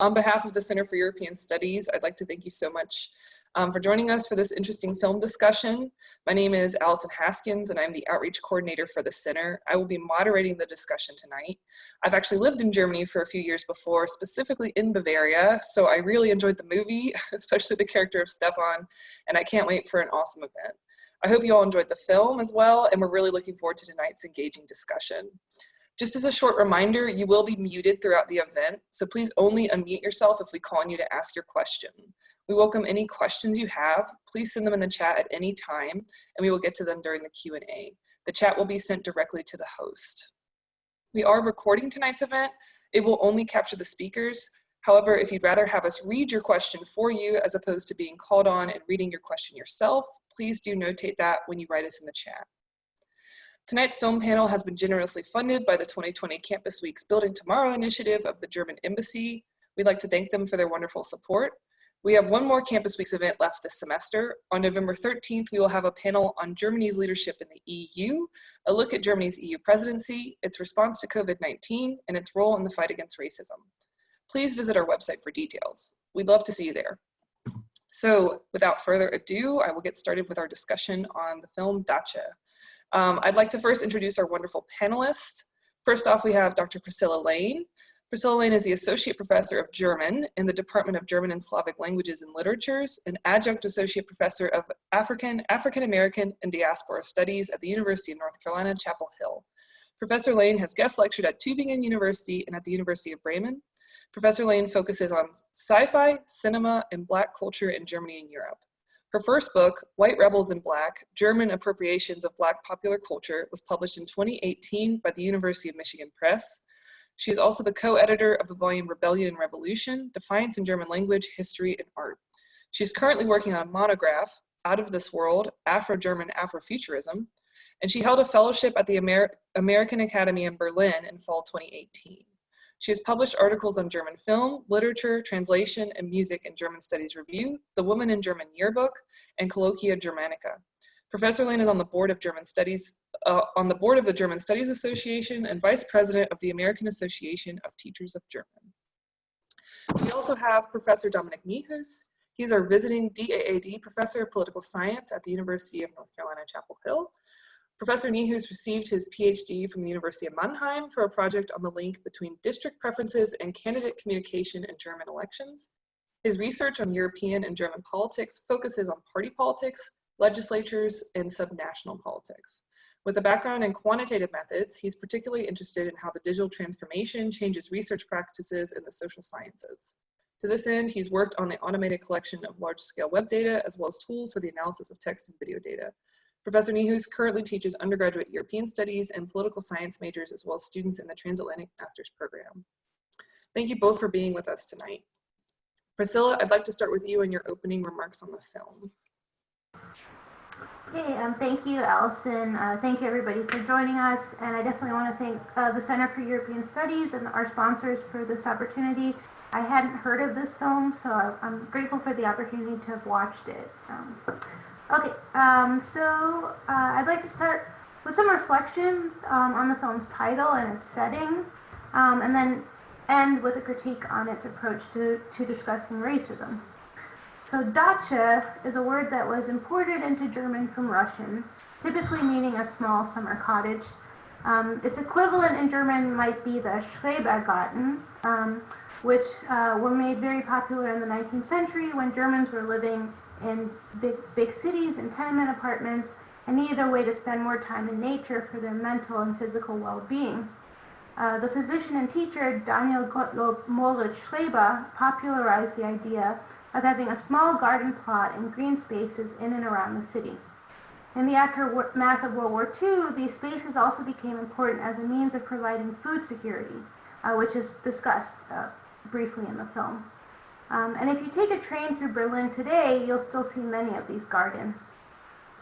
On behalf of the Center for European Studies, I'd like to thank you so much for joining us for this interesting film discussion. My name is Allison Haskins, and I'm the outreach coordinator for the center. I will be moderating the discussion tonight. I've actually lived in Germany for a few years before, specifically in Bavaria, so I really enjoyed the movie, especially the character of Stefan, and I can't wait for an awesome event. I hope you all enjoyed the film as well, and we're really looking forward to tonight's engaging discussion. Just as a short reminder, you will be muted throughout the event, so please only unmute yourself if we call on you to ask your question. We welcome any questions you have. Please send them in the chat at any time, and we will get to them during the Q&A. The chat will be sent directly to the host. We are recording tonight's event. It will only capture the speakers. However, if you'd rather have us read your question for you as opposed to being called on and reading your question yourself, please do notate that when you write us in the chat. Tonight's film panel has been generously funded by the 2020 Campus Weeks Building Tomorrow initiative of the German Embassy. We'd like to thank them for their wonderful support. We have one more Campus Weeks event left this semester. On November 13th, we will have a panel on Germany's leadership in the EU, a look at Germany's EU presidency, its response to COVID-19, and its role in the fight against racism. Please visit our website for details. We'd love to see you there. So without further ado, I will get started with our discussion on the film Datsche. I'd like to first introduce our wonderful panelists. First off, we have Dr. Priscilla Layne. Priscilla Layne is the Associate Professor of German in the Department of German and Slavic Languages and Literatures, and Adjunct Associate Professor of African American, and Diaspora Studies at the University of North Carolina, Chapel Hill. Professor Layne has guest lectured at Tübingen University and at the University of Bremen. Professor Layne focuses on sci-fi, cinema, and Black culture in Germany and Europe. Her first book, White Rebels in Black, German Appropriations of Black Popular Culture, was published in 2018 by the University of Michigan Press. She is also the co-editor of the volume Rebellion and Revolution, Defiance in German Language, History, and Art. She is currently working on a monograph, Out of This World, Afro-German Afrofuturism, and she held a fellowship at the American Academy in Berlin in fall 2018. She has published articles on German film, literature, translation, and music in German Studies Review, The Woman in German Yearbook, and Colloquia Germanica. Professor Layne is on the board of German Studies, the German Studies Association and Vice President of the American Association of Teachers of German. We also have Professor Dominic Nyhuis. He's our visiting DAAD Professor of Political Science at the University of North Carolina, Chapel Hill. Professor Nyhuis received his PhD from the University of Mannheim for a project on the link between district preferences and candidate communication in German elections. His research on European and German politics focuses on party politics, legislatures, and subnational politics. With a background in quantitative methods, he's particularly interested in how the digital transformation changes research practices in the social sciences. To this end, he's worked on the automated collection of large-scale web data, as well as tools for the analysis of text and video data. Professor Nyhuis currently teaches undergraduate European studies and political science majors, as well as students in the Transatlantic Master's Program. Thank you both for being with us tonight. Priscilla, I'd like to start with you and your opening remarks on the film. Okay, thank you, Allison. Thank you, everybody, for joining us. And I definitely want to thank the Center for European Studies and our sponsors for this opportunity. I hadn't heard of this film, so I'm grateful for the opportunity to have watched it. I'd like to start with some reflections on the film's title and its setting, and then end with a critique on its approach to discussing racism. So Datsche is a word that was imported into German from Russian, typically meaning a small summer cottage. Its equivalent in German might be the Schrebergarten, which were made very popular in the 19th century when Germans were living in big cities and tenement apartments and needed a way to spend more time in nature for their mental and physical well-being. The physician and teacher Daniel Gottlob Moritz Schreber popularized the idea of having a small garden plot and green spaces in and around the city. In the aftermath of World War II, these spaces also became important as a means of providing food security, which is discussed briefly in the film. And if you take a train through Berlin today, you'll still see many of these gardens.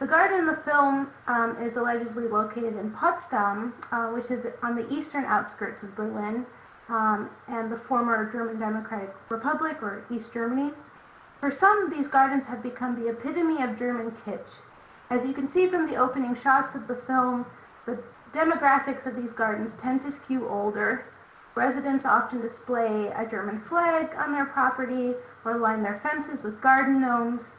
The garden in the film is allegedly located in Potsdam, which is on the eastern outskirts of Berlin and the former German Democratic Republic, or East Germany. For some, these gardens have become the epitome of German kitsch. As you can see from the opening shots of the film, the demographics of these gardens tend to skew older. Residents often display a German flag on their property or line their fences with garden gnomes.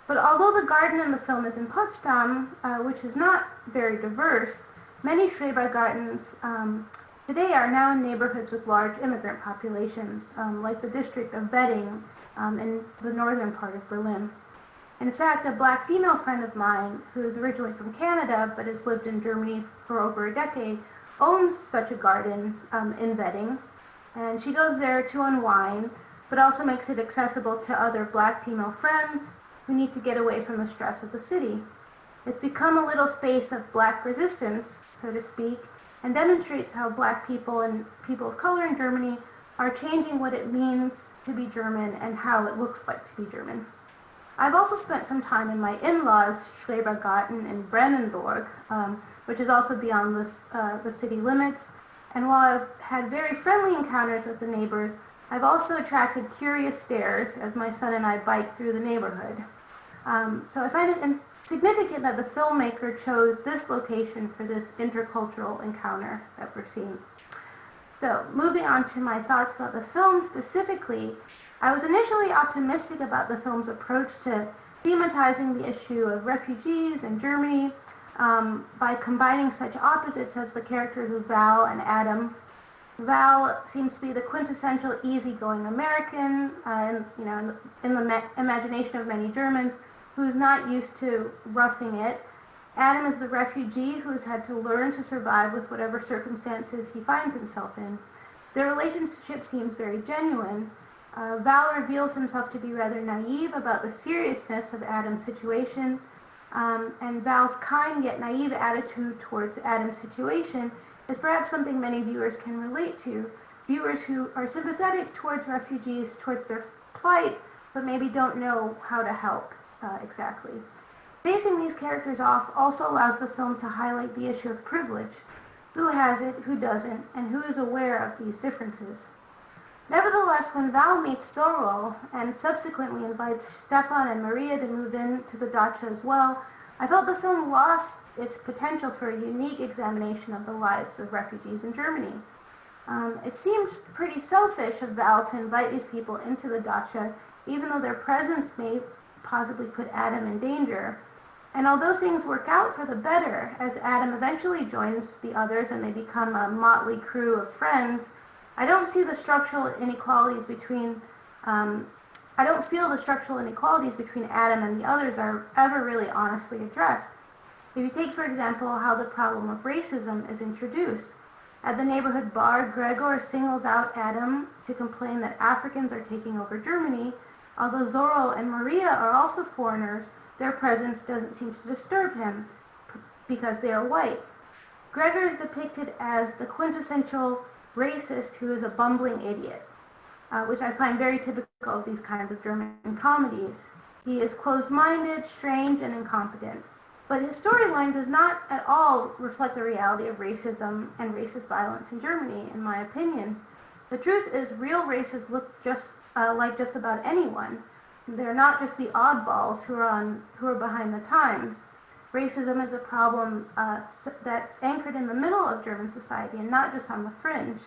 But although the garden in the film is in Potsdam, which is not very diverse, many Schrebergartens today are now in neighborhoods with large immigrant populations, like the district of Wedding in the northern part of Berlin. In fact, a black female friend of mine, who is originally from Canada but has lived in Germany for over a decade, owns such a garden in Wedding, and she goes there to unwind, but also makes it accessible to other black female friends who need to get away from the stress of the city. It's become a little space of black resistance, so to speak, and demonstrates how black people and people of color in Germany are changing what it means to be German and how it looks like to be German. I've also spent some time in my in-laws' Schrebergarten in Brandenburg, which is also beyond the city limits. And while I've had very friendly encounters with the neighbors, I've also attracted curious stares as my son and I bike through the neighborhood. So I find it significant that the filmmaker chose this location for this intercultural encounter that we're seeing. So moving on to my thoughts about the film specifically, I was initially optimistic about the film's approach to thematizing the issue of refugees in Germany by combining such opposites as the characters of Val and Adam. Val seems to be the quintessential easygoing American, in the imagination of many Germans, who's not used to roughing it. Adam is the refugee who has had to learn to survive with whatever circumstances he finds himself in. Their relationship seems very genuine. Val reveals himself to be rather naive about the seriousness of Adam's situation, and Val's kind yet naive attitude towards Adam's situation is perhaps something many viewers can relate to. Viewers who are sympathetic towards refugees, towards their plight, but maybe don't know how to help exactly. Basing these characters off also allows the film to highlight the issue of privilege. Who has it, who doesn't, and who is aware of these differences. Nevertheless, when Val meets Zorro and subsequently invites Stefan and Maria to move in to the Datsche as well, I felt the film lost its potential for a unique examination of the lives of refugees in Germany. It seemed pretty selfish of Val to invite these people into the Datsche, even though their presence may possibly put Adam in danger. And although things work out for the better, as Adam eventually joins the others and they become a motley crew of friends, I don't see the structural inequalities between, I don't feel the structural inequalities between Adam and the others are ever really honestly addressed. If you take, for example, how the problem of racism is introduced. At the neighborhood bar, Gregor singles out Adam to complain that Africans are taking over Germany. Although Zorro and Maria are also foreigners, their presence doesn't seem to disturb him because they are white. Gregor is depicted as the quintessential racist who is a bumbling idiot, which I find very typical of these kinds of German comedies. He is closed-minded, strange, and incompetent. But his storyline does not at all reflect the reality of racism and racist violence in Germany, in my opinion. The truth is, real racists look just like just about anyone. They're not just the oddballs who are behind the times. Racism is a problem that's anchored in the middle of German society and not just on the fringe.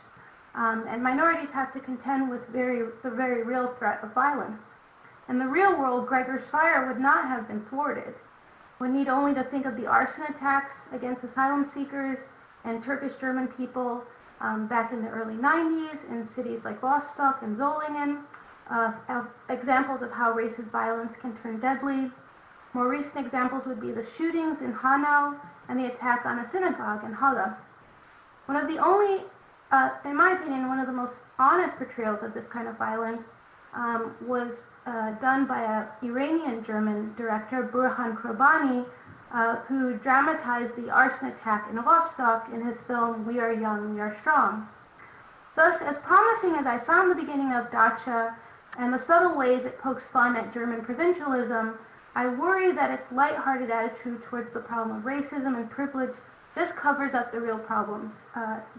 And minorities have to contend with the very real threat of violence. In the real world, Gregor's fire would not have been thwarted. We need only to think of the arson attacks against asylum seekers and Turkish German people back in the early 90s in cities like Rostock and Solingen, examples of how racist violence can turn deadly. More recent examples would be the shootings in Hanau and the attack on a synagogue in Halle. One of the only, in my opinion, one of the most honest portrayals of this kind of violence was done by an Iranian-German director, Burhan Krobani, who dramatized the arson attack in Rostock in his film We Are Young, We Are Strong. Thus, as promising as I found the beginning of Datsche and the subtle ways it pokes fun at German provincialism, I worry that its lighthearted attitude towards the problem of racism and privilege just covers up the real problems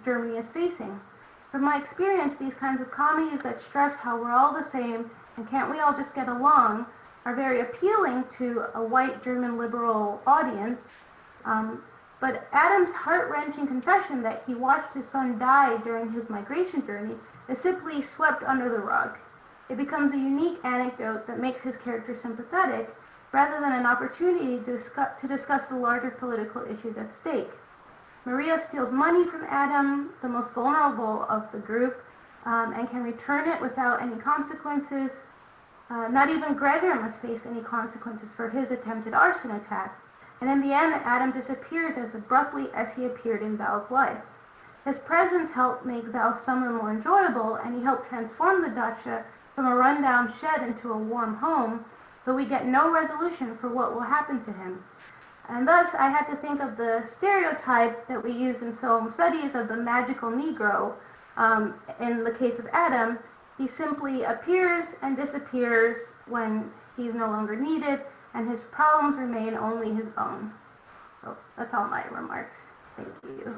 Germany is facing. From my experience, these kinds of comedies that stress how we're all the same and can't we all just get along are very appealing to a white German liberal audience, But Adam's heart-wrenching confession that he watched his son die during his migration journey is simply swept under the rug. It becomes a unique anecdote that makes his character sympathetic rather than an opportunity to discuss the larger political issues at stake. Maria steals money from Adam, the most vulnerable of the group, and can return it without any consequences. Not even Gregor must face any consequences for his attempted arson attack. And in the end, Adam disappears as abruptly as he appeared in Val's life. His presence helped make Val's summer more enjoyable, and he helped transform the Datsche from a rundown shed into a warm home, but we get no resolution for what will happen to him. And thus, I had to think of the stereotype that we use in film studies of the magical Negro. In the case of Adam, he simply appears and disappears when he's no longer needed, and his problems remain only his own. So that's all my remarks. Thank you.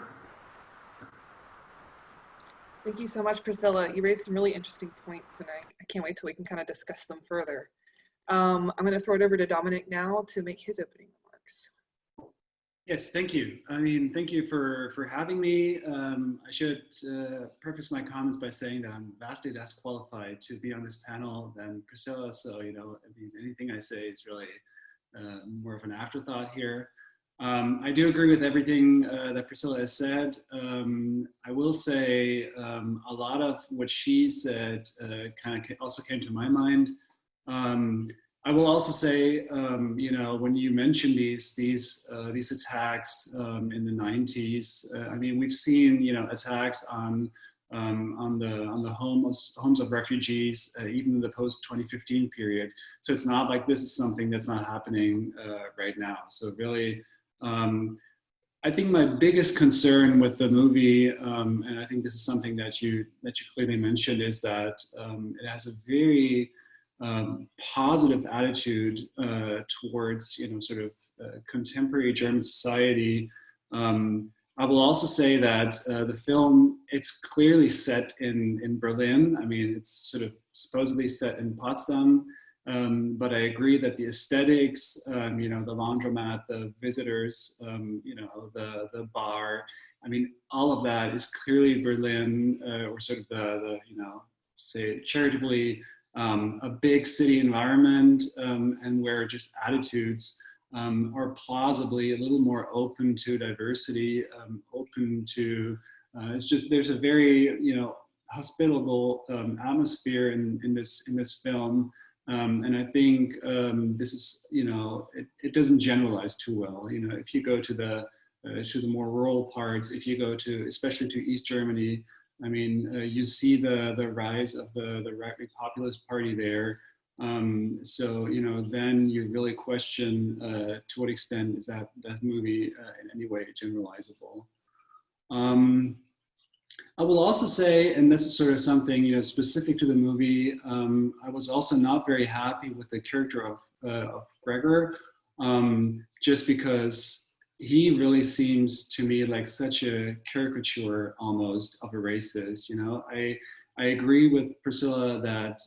Thank you so much, Priscilla. You raised some really interesting points, and I can't wait till we can kind of discuss them further. I'm going to throw it over to Dominic now to make his opening remarks. Yes, thank you. I mean, thank you for having me. I should preface my comments by saying that I'm vastly less qualified to be on this panel than Priscilla. So, you know, I mean, anything I say is really more of an afterthought here. I do agree with everything that Priscilla has said. I will say a lot of what she said kind of also came to my mind. I will also say, you know, when you mention these attacks in the 90s, I mean, we've seen, you know, attacks on the homes of refugees, even in the post-2015 period. So it's not like this is something that's not happening right now. So really, I think my biggest concern with the movie, and I think this is something that you clearly mentioned, is that it has a very positive attitude towards, you know, sort of contemporary German society. I will also say that the film, it's clearly set in Berlin. I mean, it's sort of supposedly set in Potsdam, but I agree that the aesthetics, you know, the laundromat, the visitors, you know, the bar, I mean, all of that is clearly Berlin, or sort of the you know, say charitably, a big city environment, and where just attitudes are plausibly a little more open to diversity, open to, it's just, there's a very, you know, hospitable atmosphere in this film. And I think this is, you know, it doesn't generalize too well. You know, if you go to the more rural parts, if you go to, especially to East Germany, I mean, you see the rise of the right-wing populist party there. So, you know, then you really question to what extent is that movie in any way generalizable. I will also say, and this is sort of something, you know, specific to the movie, I was also not very happy with the character of Gregor, just because he really seems to me like such a caricature almost of a racist. You know, I agree with Priscilla that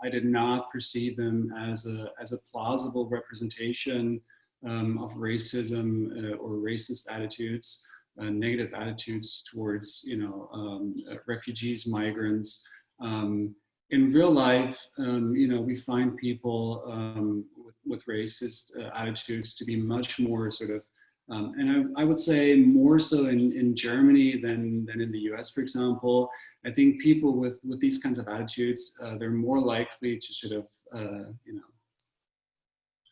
I did not perceive him as a plausible representation of racism or racist attitudes, negative attitudes towards, you know, refugees, migrants. In real life, you know, we find people with racist attitudes to be much more sort of, and I would say more so in Germany than in the US, for example. I think people with these kinds of attitudes, they're more likely to sort of, you know,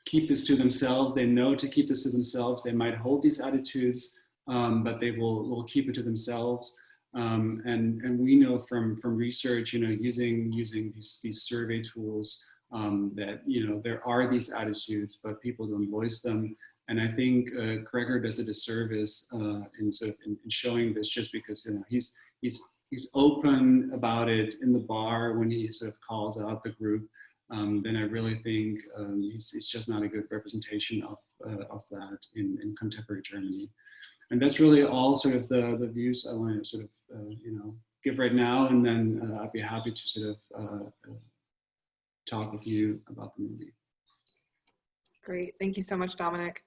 keep this to themselves. They know to keep this to themselves. They might hold these attitudes, but they will keep it to themselves. And we know from research, you know, using these survey tools, that, you know, there are these attitudes, but people don't voice them. And I think Gregor does a disservice in showing this, just because, you know, he's open about it in the bar when he sort of calls out the group. Then I really think he's just not a good representation of that in contemporary Germany. And that's really all sort of the views I want to sort of you know, give right now, and then I'd be happy to sort of talk with you about the movie. Great, thank you so much, Dominic.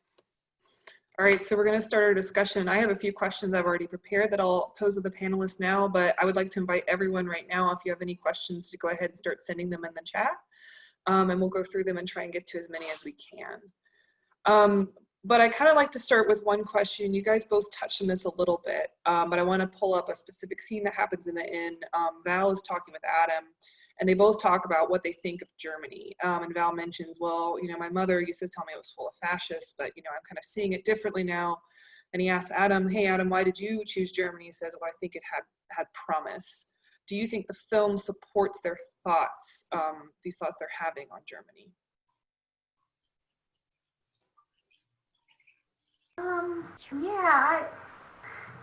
All right, so we're going to start our discussion. I have a few questions I've already prepared that I'll pose to the panelists now, but I would like to invite everyone right now, if you have any questions, to go ahead and start sending them in the chat. And we'll go through them and try and get to as many as we can. But I kind of like to start with one question. You guys both touched on this a little bit, but I want to pull up a specific scene that happens in the inn. Val is talking with Adam, and they both talk about what they think of Germany. And Val mentions, well, you know, my mother used to tell me it was full of fascists, but, you know, I'm kind of seeing it differently now. And he asks Adam, hey, Adam, why did you choose Germany? He says, well, I think it had promise. Do you think the film supports their thoughts, these thoughts they're having on Germany? Yeah,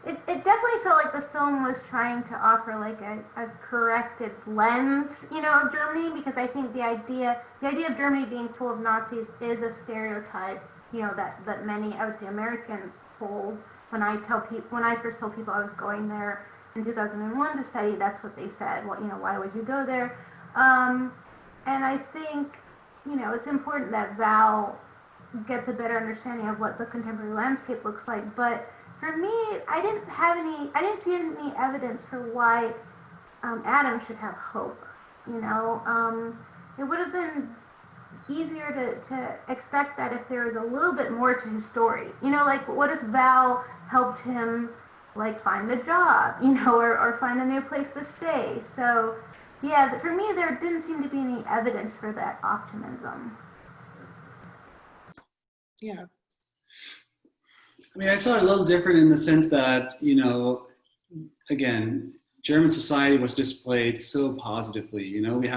it definitely felt like the film was trying to offer like a corrected lens, you know, of Germany, because I think the idea of Germany being full of Nazis is a stereotype, you know, that many, I would say, Americans hold. When I first told people I was going there in 2001 to study, that's what they said. Well, you know, why would you go there? And I think, you know, it's important that Val gets a better understanding of what the contemporary landscape looks like. But for me, I didn't see any evidence for why Adam should have hope. You know, it would have been easier to expect that if there was a little bit more to his story. You know, like what if Val helped him like find a job, you know, or find a new place to stay. So yeah, for me, there didn't seem to be any evidence for that optimism. Yeah. I mean, I saw it a little different in the sense that, you know, again, German society was displayed so positively. You know, we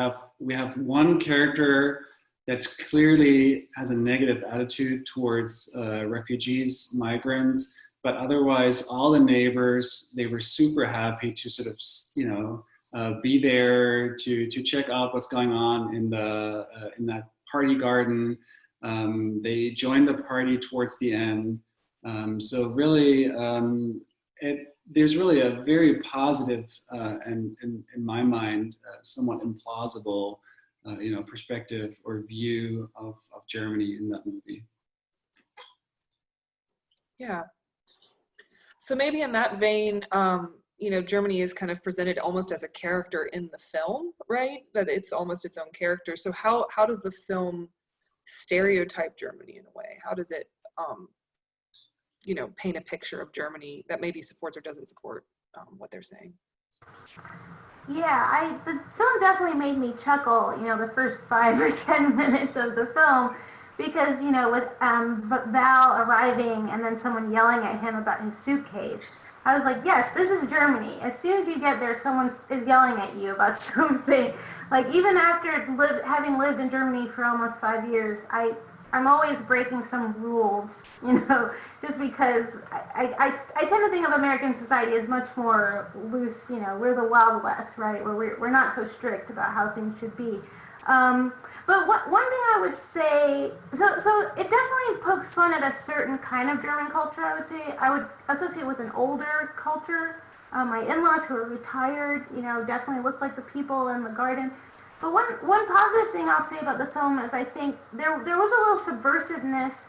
have one character that's clearly has a negative attitude towards refugees, migrants, but otherwise all the neighbors, they were super happy to sort of, you know, be there to check out what's going on in that party garden. They joined the party towards the end. So really, there's really a very positive and in my mind, somewhat implausible, you know, perspective or view of Germany in that movie. Yeah. So maybe in that vein, you know, Germany is kind of presented almost as a character in the film, right? That it's almost its own character. So how does the film stereotype Germany in a way? How does it, you know, paint a picture of Germany that maybe supports or doesn't support what they're saying? Yeah, the film definitely made me chuckle, you know, the first 5 or 10 minutes of the film, because, you know, with Val arriving and then someone yelling at him about his suitcase, I was like, yes, this is Germany. As soon as you get there, someone is yelling at you about something. Like, even after having lived in Germany for almost 5 years, I'm always breaking some rules, you know, just because I tend to think of American society as much more loose, you know, we're the Wild West, right, where we're not so strict about how things should be. But one thing I would say, so it definitely pokes fun at a certain kind of German culture, I would say. I would associate with an older culture. My in-laws who are retired, you know, definitely look like the people in the garden. But one positive thing I'll say about the film is I think there was a little subversiveness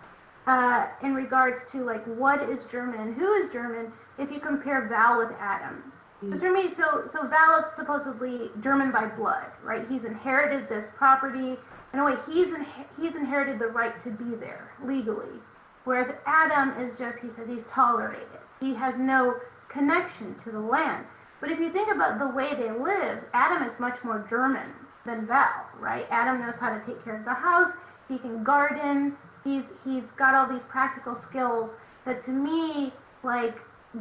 in regards to like what is German and who is German if you compare Val with Adam. Because for me, so Val is supposedly German by blood, right? He's inherited this property. In a way, he's inherited the right to be there legally. Whereas Adam is just, he says he's tolerated. He has no connection to the land. But if you think about the way they live, Adam is much more German than Val, right? Adam knows how to take care of the house. He can garden. He's got all these practical skills that to me, like,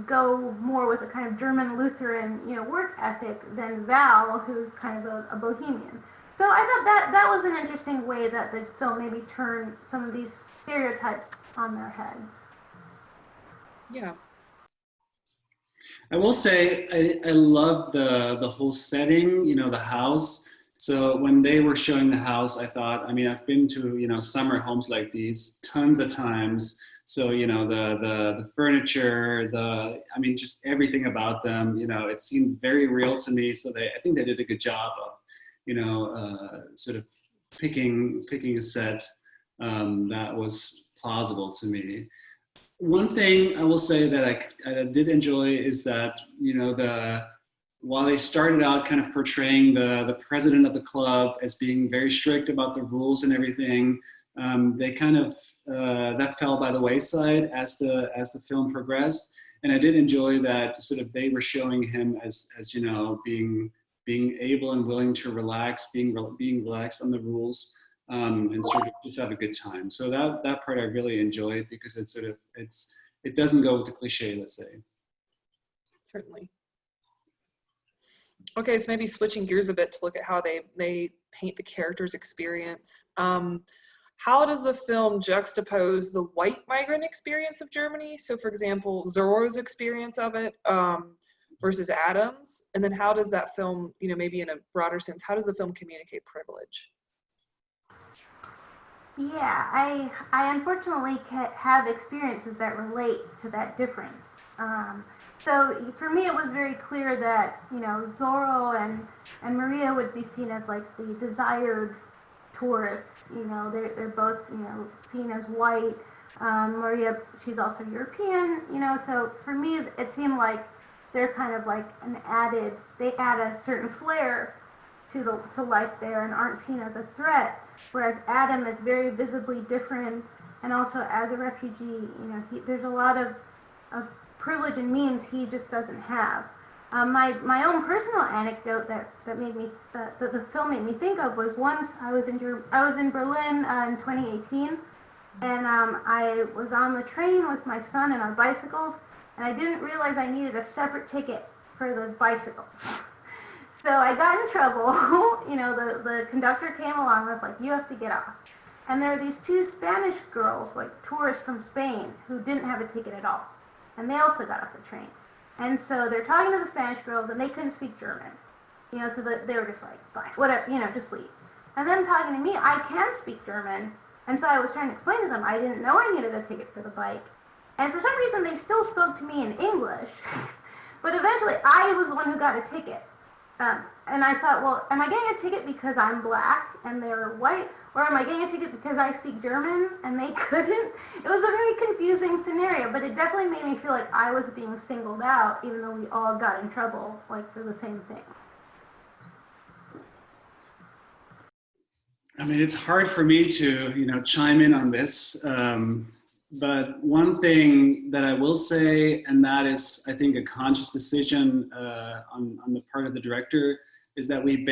go more with a kind of German Lutheran, you know, work ethic than Val, who's kind of a bohemian. So I thought that was an interesting way that the film maybe turned some of these stereotypes on their heads. Yeah. I will say I love the whole setting, you know, the house. So when they were showing the house, I thought, I mean, I've been to, you know, summer homes like these tons of times. So, you know, the furniture, I mean, just everything about them, you know, it seemed very real to me. So I think they did a good job of, you know, sort of picking a set that was plausible to me. One thing I will say that I did enjoy is that, while they started out kind of portraying the president of the club as being very strict about the rules and everything, they kind of, that fell by the wayside as the film progressed. And I did enjoy that sort of they were showing him as being able and willing to relax, being relaxed on the rules, and sort of just have a good time. So that part I really enjoyed, because it doesn't go with the cliche, let's say. Certainly. Okay, so maybe switching gears a bit to look at how they paint the character's experience. How does the film juxtapose the white migrant experience of Germany? So for example, Zorro's experience of it versus Adam's, and then how does that film, maybe in a broader sense, how does the film communicate privilege? Yeah, I unfortunately have experiences that relate to that difference. So for me, it was very clear that, Zorro and Maria would be seen as like the desired tourists. They're both, seen as white. Maria, she's also European, so for me, it seemed like they're kind of like they add a certain flair to life there and aren't seen as a threat. Whereas Adam is very visibly different, and also as a refugee, there's a lot of privilege and means he just doesn't have. My own personal anecdote that made me that the film made me think of was once I was in Berlin in 2018, and I was on the train with my son and our bicycles, and I didn't realize I needed a separate ticket for the bicycles. So I got in trouble. The conductor came along and was like, "You have to get off." And there are these two Spanish girls, like tourists from Spain, who didn't have a ticket at all. And they also got off the train. And so they're talking to the Spanish girls, and they couldn't speak German. So they were just like, fine, whatever, just leave. And then talking to me, I can speak German. And so I was trying to explain to them, I didn't know I needed a ticket for the bike. And for some reason, they still spoke to me in English. But eventually, I was the one who got a ticket. And I thought, well, am I getting a ticket because I'm black and they're white? Or am I getting a ticket because I speak German and they couldn't? It was a very confusing scenario, but it definitely made me feel like I was being singled out, even though we all got in trouble, like, for the same thing. I mean, it's hard for me to, chime in on this. But one thing that I will say, and that is, I think, a conscious decision on the part of the director, is that we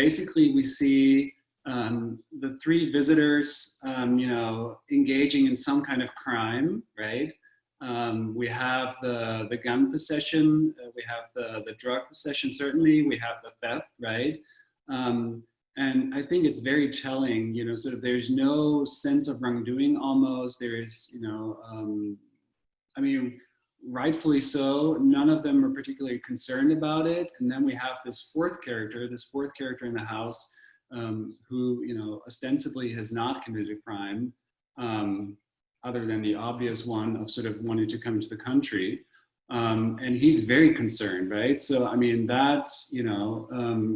see the three visitors, engaging in some kind of crime, right? We have the gun possession, we have the drug possession, certainly, we have the theft, right? And I think it's very telling, sort of there's no sense of wrongdoing almost. There is, I mean, rightfully so, none of them are particularly concerned about it. And then we have this fourth character in the house, who, ostensibly has not committed a crime, other than the obvious one of sort of wanting to come to the country. And he's very concerned, right? So, I mean, that,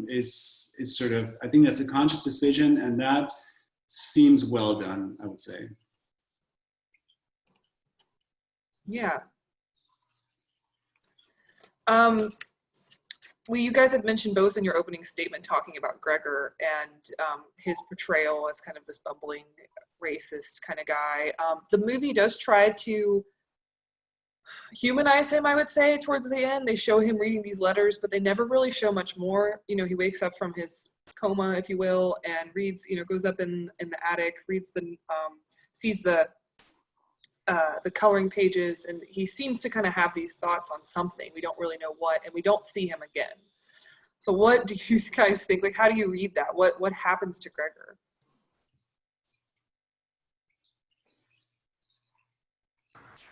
is sort of, I think that's a conscious decision, and that seems well done, I would say. Yeah. Well, you guys had mentioned both in your opening statement talking about Gregor and his portrayal as kind of this bumbling, racist kind of guy. The movie does try to humanize him, I would say, towards the end. They show him reading these letters, but they never really show much more. He wakes up from his coma, if you will, and reads, goes up in the attic, reads sees the coloring pages, and he seems to kind of have these thoughts on something. We don't really know what, and we don't see him again. So what do you guys think? Like, how do you read that? What happens to Gregor?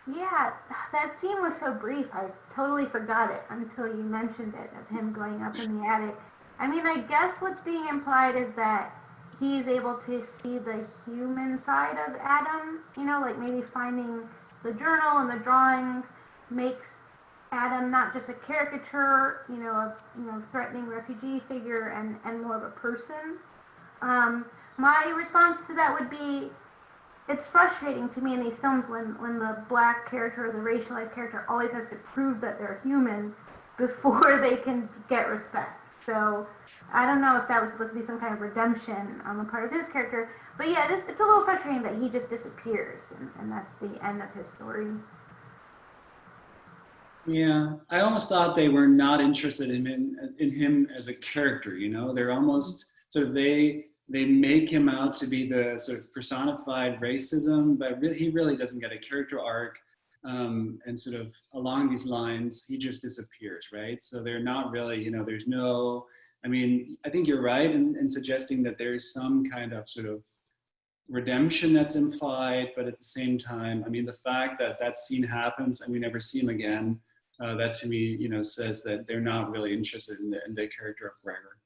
Yeah, that scene was so brief. I totally forgot it until you mentioned it, of him going up in the attic. I mean, I guess what's being implied is that he's able to see the human side of Adam, like maybe finding the journal and the drawings makes Adam not just a caricature, of threatening refugee figure and more of a person. My response to that would be, it's frustrating to me in these films when the black character or the racialized character always has to prove that they're human before they can get respect. So I don't know if that was supposed to be some kind of redemption on the part of his character, but yeah, it's a little frustrating that he just disappears and that's the end of his story. Yeah, I almost thought they were not interested in him as a character, you know? They're almost sort of, they make him out to be the sort of personified racism, but he really doesn't get a character arc. And sort of along these lines, he just disappears, right? So they're not really, you know, there's no, I mean, I think you're right in suggesting that there is some kind of sort of redemption that's implied, but at the same time, I mean, the fact that that scene happens and we never see him again, that to me, you know, says that they're not really interested in the character of Gregor.